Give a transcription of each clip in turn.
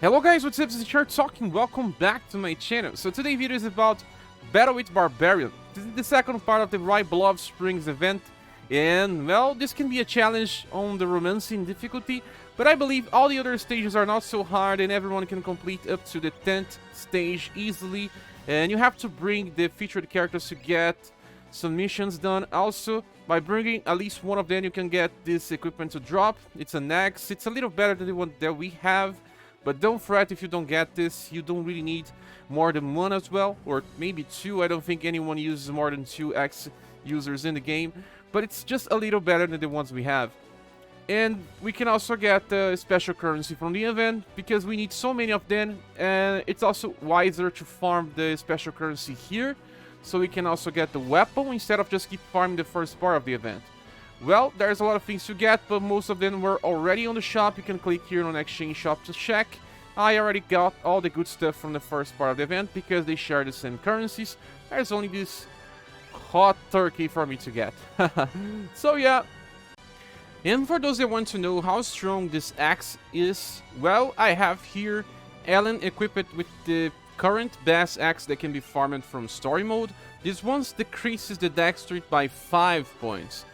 Hello guys, what's up? This is ScherBR talking. Welcome back to my channel. So today's video is about Battle with Barbarian. This is the second part of the Right Below Springs event. And, well, this can be a challenge on the romancing difficulty, but I believe all the other stages are not so hard and everyone can complete up to the 10th stage easily. And you have to bring the featured characters to get some missions done. Also, by bringing at least one of them, you can get this equipment to drop. It's an axe. It's a little better than the one that we have. But don't fret if you don't get this, you don't really need more than one as well, or maybe two. I don't think anyone uses more than 2 X users in the game, but it's just a little better than the ones we have. And we can also get the special currency from the event, because we need so many of them, and it's also wiser to farm the special currency here, so we can also get the weapon instead of just keep farming the first part of the event. Well, there's a lot of things to get, but most of them were already on the shop. You can click here on exchange shop to check. I already got all the good stuff from the first part of the event because they share the same currencies. There's only this hot turkey for me to get. So yeah. And for those that want to know how strong this axe is, well, I have here Ellen equipped with the current best axe that can be farmed from story mode. This one decreases the dexterity by 5 points,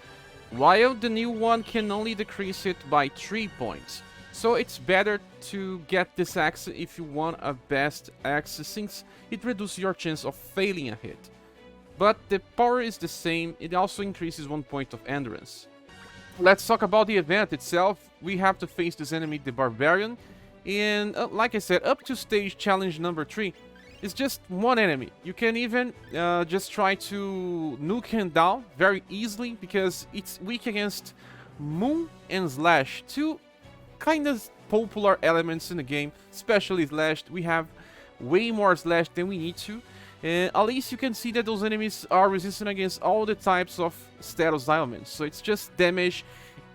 while the new one can only decrease it by 3 points. So it's better to get this axe if you want a best axe, since it reduces your chance of failing a hit. But the power is the same, it also increases 1 point of endurance. Let's talk about the event itself. We have to face this enemy, the Barbarian, and like I said, up to stage challenge number 3. It's just one enemy. You can even just try to nuke him down very easily because it's weak against Moon and Slash, two kind of popular elements in the game, especially Slash. We have way more Slash than we need to. And at least you can see that those enemies are resistant against all the types of status elements. So it's just damage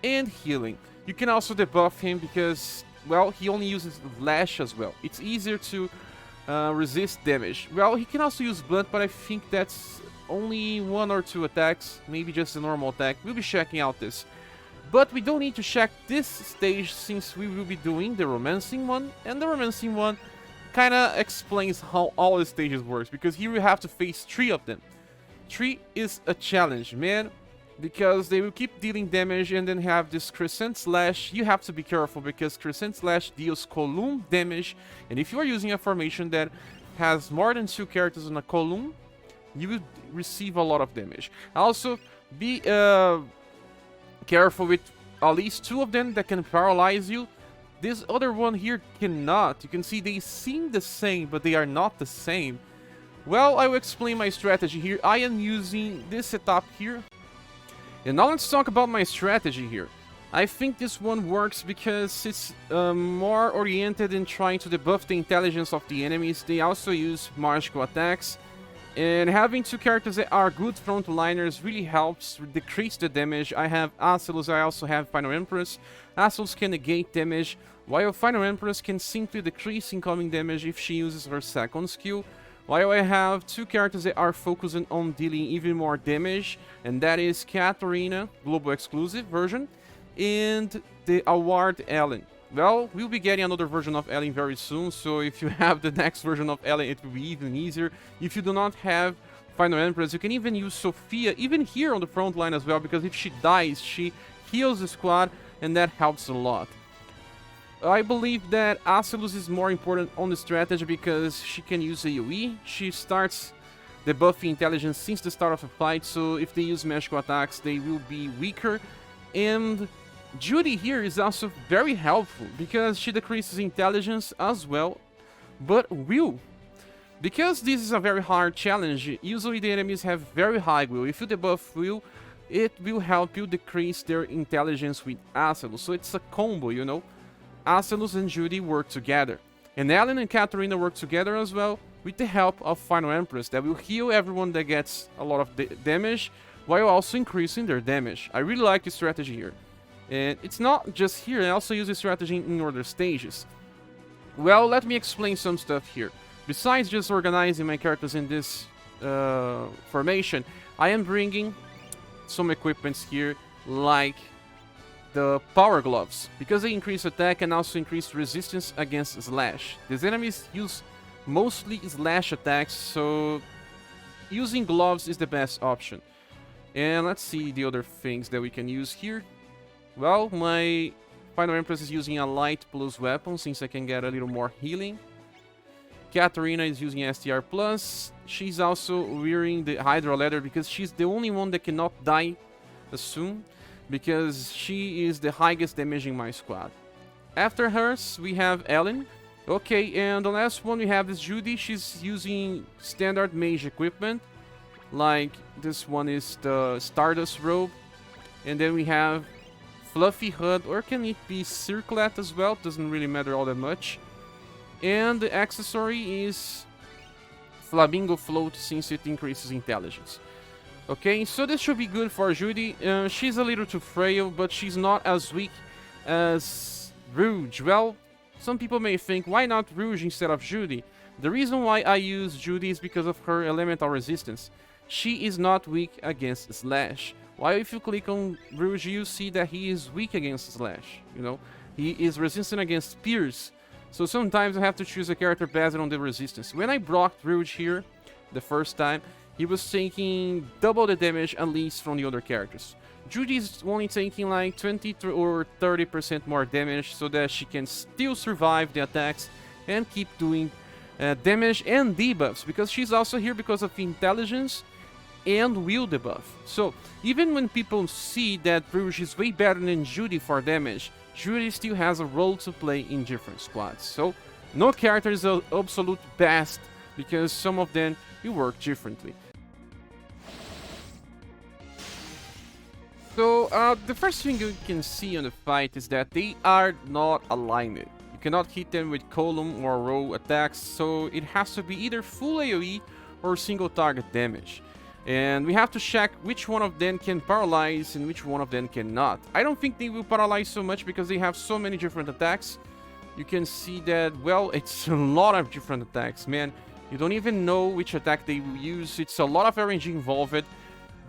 and healing. You can also debuff him because, well, he only uses Slash as well. It's easier to resist damage. Well, he can also use Blunt, but I think that's only 1 or 2 attacks, maybe just a normal attack. We'll be checking out this. But we don't need to check this stage since we will be doing the romancing one, and the romancing one kinda explains how all the stages works, because here we have to face 3 of them. 3 is a challenge, man, because they will keep dealing damage and then have this Crescent Slash. You have to be careful because Crescent Slash deals column damage, and if you are using a formation that has more than 2 characters in a column, you will receive a lot of damage. Also, be careful with at least 2 of them that can paralyze you. This other one here cannot. You can see they seem the same, but they are not the same. Well, I will explain my strategy here. I am using this setup here. And now let's talk about my strategy here. I think this one works because it's more oriented in trying to debuff the intelligence of the enemies. They also use magical attacks. And having 2 characters that are good frontliners really helps decrease the damage. I have Acelus, I also have Final Empress. Acelus can negate damage, while Final Empress can simply decrease incoming damage if she uses her second skill. While I have 2 characters that are focusing on dealing even more damage, and that is Katarina, global exclusive version, and the Award Ellen. Well, we'll be getting another version of Ellen very soon, so if you have the next version of Ellen, it will be even easier. If you do not have Final Empress, you can even use Sophia, even here on the front line as well, because if she dies, she heals the squad, and that helps a lot. I believe that Acelus is more important on the strategy because she can use AoE. She starts debuffing intelligence since the start of a fight, so if they use magical attacks, they will be weaker. And Judy here is also very helpful because she decreases intelligence as well, but will. Because this is a very hard challenge, usually the enemies have very high will. If you debuff will, it will help you decrease their intelligence with Acelus, so it's a combo, you know. Acelus and Judy work together, and Ellen and Katarina work together as well with the help of Final Empress that will heal everyone that gets a lot of damage while also increasing their damage. I really like this strategy here. And it's not just here, I also use this strategy in other stages. Well, let me explain some stuff here. Besides just organizing my characters in this formation, I am bringing some equipments here like the power gloves, because they increase attack and also increase resistance against slash. These enemies use mostly slash attacks, so using gloves is the best option. And let's see the other things that we can use here. Well, my Final Empress is using a light plus weapon since I can get a little more healing. Katarina is using STR plus. She's also wearing the Hydra leather because she's the only one that cannot die soon, because she is the highest damage in my squad. After hers, we have Ellen. Okay, and the last one we have is Judy. She's using standard mage equipment. Like, this one is the Stardust robe. And then we have Fluffy Hood, or can it be Circlet as well? Doesn't really matter all that much. And the accessory is Flamingo Float, since it increases intelligence. Okay, so this should be good for Judy. She's a little too frail, but she's not as weak as Rouge. Well, some people may think, why not Rouge instead of Judy? The reason why I use Judy is because of her elemental resistance. She is not weak against Slash. While if you click on Rouge, you see that he is weak against Slash. You know, he is resistant against Pierce. So sometimes I have to choose a character based on the resistance. When I brought Rouge here the first time, he was taking double the damage at least from the other characters. Judy is only taking like 20 or 30% more damage, so that she can still survive the attacks and keep doing damage and debuffs, because she's also here because of intelligence and will debuff. So even when people see that Rouge is way better than Judy for damage, Judy still has a role to play in different squads. So no character is the absolute best, because some of them will work differently. So the first thing you can see on the fight is that they are not aligned. You cannot hit them with column or row attacks, so it has to be either full AoE or single target damage. And we have to check which one of them can paralyze and which one of them cannot. I don't think they will paralyze so much because they have so many different attacks. You can see that, well, it's a lot of different attacks, man. You don't even know which attack they will use. It's a lot of RNG involved.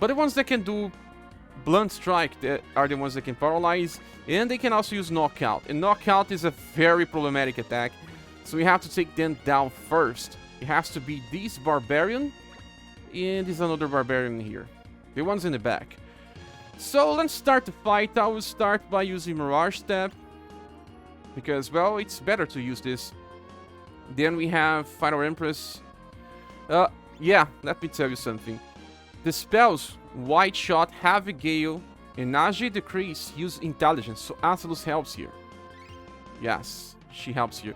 But the ones that can do Blunt Strike are the ones that can paralyze. And they can also use Knockout. And Knockout is a very problematic attack, so we have to take them down first. It has to be this Barbarian. And there's another Barbarian here. The one's in the back. So let's start the fight. I will start by using Mirage Step, because, well, it's better to use this. Then we have Final Empress. Yeah, let me tell you something. The spells White Shot, Heavy Gale, and Age Decrease use intelligence, so Azelus helps here. Yes, she helps here.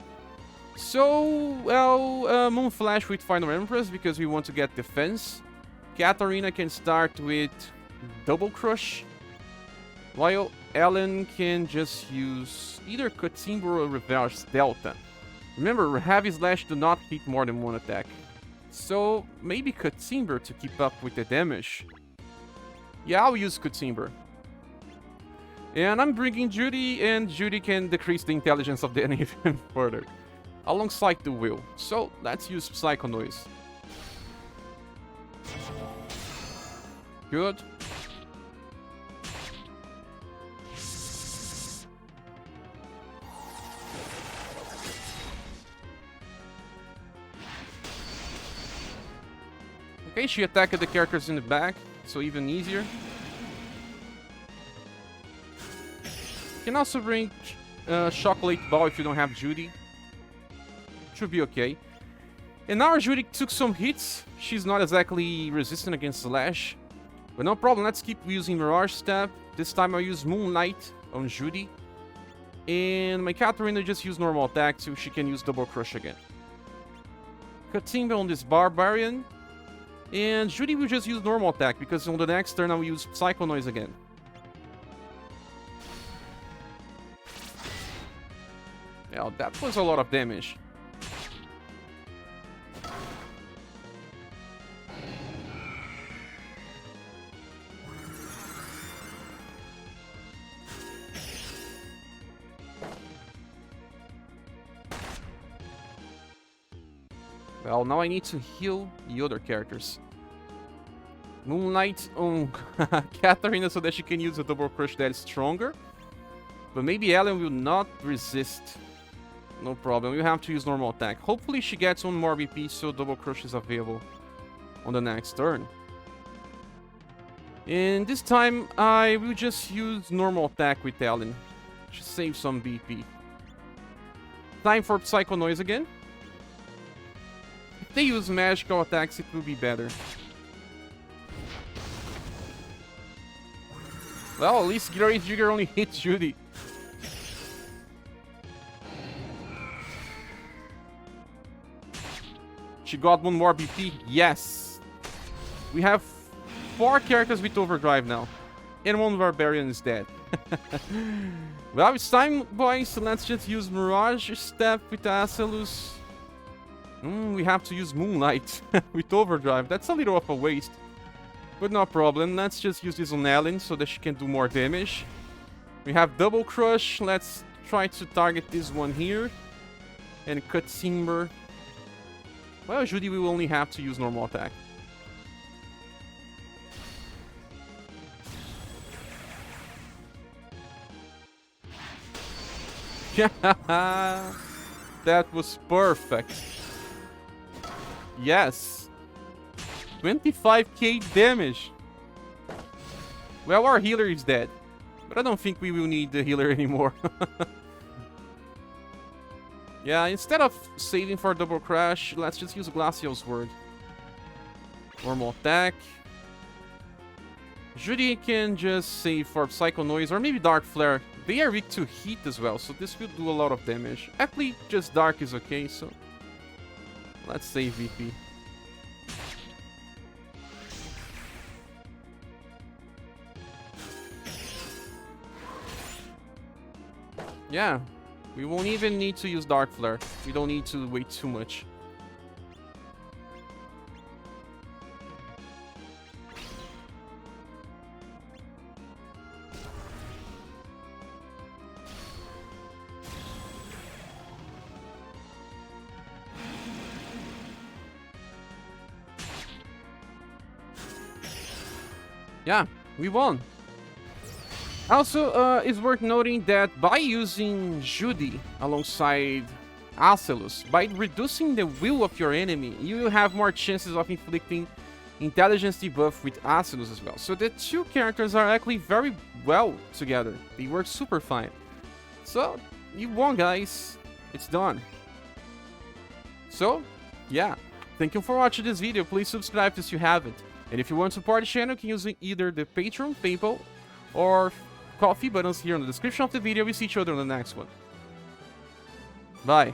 So, well, Moon Flash with Final Empress because we want to get defense. Katarina can start with Double Crush, while Ellen can just use either Cut Timber or Reverse Delta. Remember, Heavy Slash do not hit more than one attack. So, maybe Cut Timber to keep up with the damage. Yeah, I'll use Cut Timber. And I'm bringing Judy, and Judy can decrease the intelligence of the enemy even further, alongside the will. So let's use Psycho Noise. Good. Okay, she attacked the characters in the back, so even easier. You can also bring Chocolate Ball if you don't have Judy. Should be okay. And now our Judy took some hits. She's not exactly resistant against Slash, but no problem. Let's keep using Mirage Step. This time I'll use Moonlight on Judy, and my Katarina just use normal attack so she can use Double Crush again. Katimba on this Barbarian, and Judy will just use normal attack because on the next turn I will use Psycho Noise again. Well, that was a lot of damage. Well, now I need to heal the other characters. Moonlight on Katarina so that she can use a Double Crush that is stronger. But maybe Ellen will not resist. No problem. You have to use normal attack. Hopefully she gets one more BP so Double Crush is available on the next turn. And this time I will just use normal attack with Ellen. Just save some BP. Time for Psycho Noise again. If they use magical attacks, it will be better. Well, at least Great Jigger only hits Judy. She got one more BP. Yes. We have 4 characters with overdrive now. And one Barbarian is dead. Well, it's time, boys. Let's just use Mirage Step with Acelus. We have to use Moonlight with overdrive. That's a little of a waste. But no problem. Let's just use this on Ellen so that she can do more damage. We have Double Crush. Let's try to target this one here. And cut Timber. Well, Judy will only have to use normal attack. Yeah, that was perfect. Yes. 25k damage. Well, our healer is dead. But I don't think we will need the healer anymore. Yeah, instead of saving for Double Crash, let's just use Glacial Sword. Normal attack. Judy can just save for Psycho Noise or maybe Dark Flare. They are weak to heat as well, so this will do a lot of damage. Actually, just Dark is okay, so let's save VP. Yeah, we won't even need to use Dark Flare. We don't need to wait too much. Yeah, we won. Also, it's worth noting that by using Judy alongside Acelus, by reducing the will of your enemy, you will have more chances of inflicting intelligence debuff with Acelus as well. So the two characters are actually very well together. They work super fine. So, you won, guys. It's done. So, yeah. Thank you for watching this video. Please subscribe if you haven't. And if you want to support the channel, you can use either the Patreon, PayPal, or Coffee buttons here in the description of the video. We see each other in the next one. Bye.